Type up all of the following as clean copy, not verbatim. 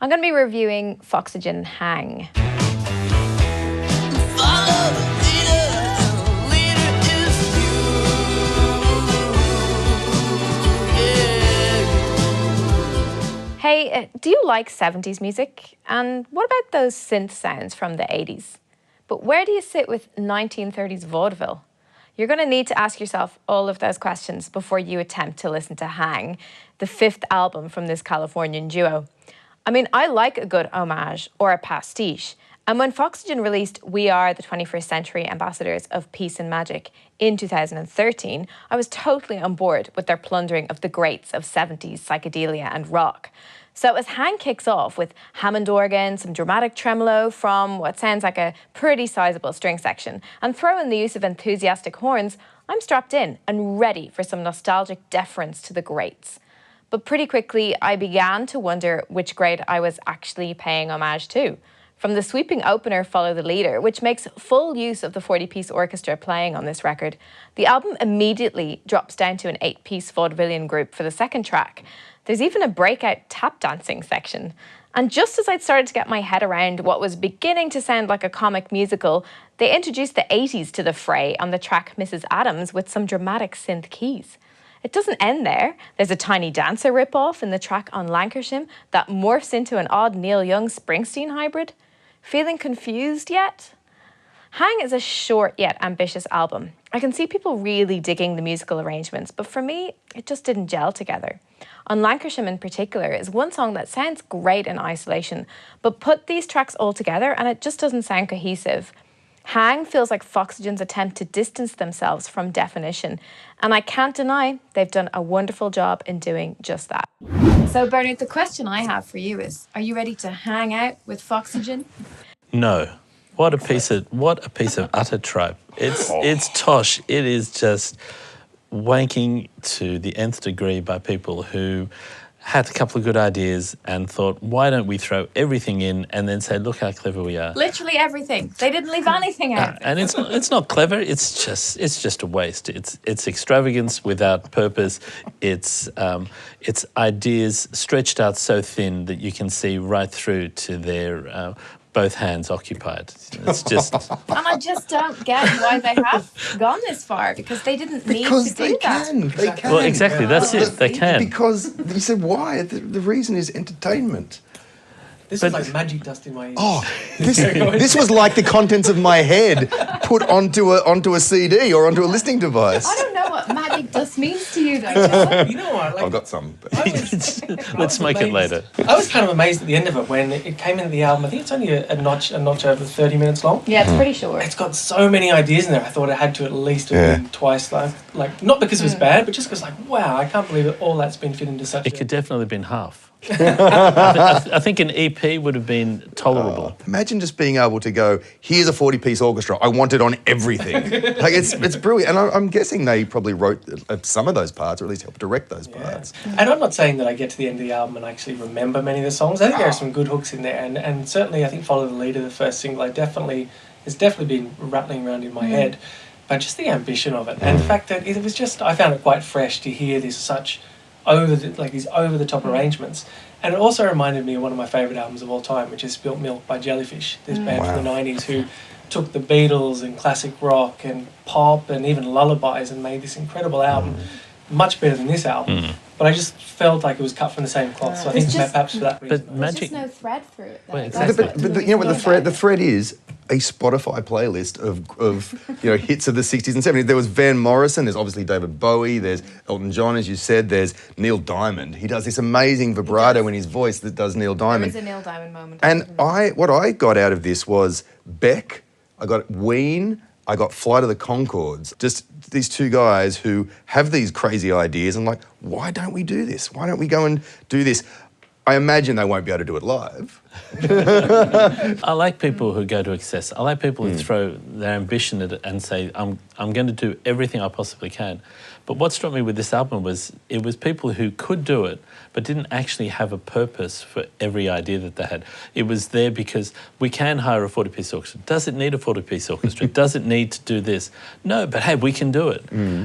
I'm going to be reviewing Foxygen Hang. Hey, do you like 70s music? And what about those synth sounds from the 80s? But where do you sit with 1930s vaudeville? You're going to need to ask yourself all of those questions before you attempt to listen to Hang, the 5th album from this Californian duo. I mean, I like a good homage or a pastiche. And when Foxygen released We Are the 21st Century Ambassadors of Peace and Magic in 2013, I was totally on board with their plundering of the greats of 70s psychedelia and rock. So as Hang kicks off with Hammond organ, some dramatic tremolo from what sounds like a pretty sizable string section, and throw in the use of enthusiastic horns, I'm strapped in and ready for some nostalgic deference to the greats. But pretty quickly, I began to wonder which great I was actually paying homage to. From the sweeping opener, Follow the Leader, which makes full use of the 40-piece orchestra playing on this record, the album immediately drops down to an 8-piece vaudevillian group for the second track. There's even a breakout tap dancing section. And just as I'd started to get my head around what was beginning to sound like a comic musical, they introduced the 80s to the fray on the track Mrs. Adams with some dramatic synth keys. It doesn't end there. There's a Tiny Dancer ripoff in the track on Lancashire that morphs into an odd Neil Young-Springsteen hybrid. Feeling confused yet? Hang is a short yet ambitious album. I can see people really digging the musical arrangements, but for me, it just didn't gel together. On Lancashire in particular is one song that sounds great in isolation, but put these tracks all together and it just doesn't sound cohesive. Hang feels like Foxygen's attempt to distance themselves from definition, and I can't deny they've done a wonderful job in doing just that. So Bernard, the question I have for you is, are you ready to hang out with Foxygen? No. What a piece of utter tripe. It's tosh. It is just wanking to the nth degree by people who had a couple of good ideas and thought, why don't we throw everything in and then say, look how clever we are. Literally everything. They didn't leave anything out. And it's not clever. It's just a waste. It's extravagance without purpose. It's ideas stretched out so thin that you can see right through to their both hands occupied. It's just... And I just don't get why they have gone this far, because they didn't need to do that. They can. Well, exactly, that's it, they can. Because, you said why? The reason is entertainment. This is like magic dust in my ears. Oh, this was like the contents of my head put onto a CD or onto a listening device. I don't know what magic dust means to you, though. You know what? Like, I've got some. Let's smoke it later. I was kind of amazed at the end of it when it came into the album. I think it's only a notch over 30 minutes long. Yeah, it's pretty short. It's got so many ideas in there. I thought it had to at least have been twice like not because it was bad, but just because wow, I can't believe that all that's been fit into such. It could definitely have been half. I think an EP would have been tolerable. Imagine just being able to go, here's a 40-piece orchestra, I want it on everything. Like it's brilliant. And I'm guessing they probably wrote some of those parts, or at least helped direct those parts. And I'm not saying that I get to the end of the album and I actually remember many of the songs. I think there are some good hooks in there, and certainly I think Follow the Leader, the first single, it's definitely been rattling around in my head. But just the ambition of it, and the fact that it was just, I found it quite fresh to hear this these over-the-top arrangements. And it also reminded me of one of my favourite albums of all time, which is Spilt Milk by Jellyfish, this band from the 90s who took the Beatles and classic rock and pop and even lullabies and made this incredible album, much better than this album. But I just felt like it was cut from the same cloth, so I think perhaps for that reason. There's just no thread through it. Well, exactly. But you know what the thread is? A Spotify playlist of hits of the 60s and 70s. There was Van Morrison, there's obviously David Bowie, there's Elton John, as you said, there's Neil Diamond. He does this amazing vibrato in his voice that does Neil Diamond. There is a Neil Diamond moment. And what I got out of this was Beck, I got Ween, I got Flight of the Conchords. Just these two guys who have these crazy ideas and like, why don't we do this? Why don't we go and do this? I imagine they won't be able to do it live. I like people who go to excess. I like people who throw their ambition at it and say, I'm going to do everything I possibly can. But what struck me with this album was it was people who could do it but didn't actually have a purpose for every idea that they had. It was there because we can hire a 40-piece orchestra. Does it need a 40-piece orchestra? Does it need to do this? No, but hey, we can do it.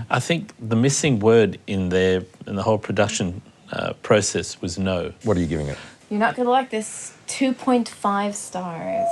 I think the missing word in the whole production process was no. What are you giving it? You're not gonna like this. 2.5 stars.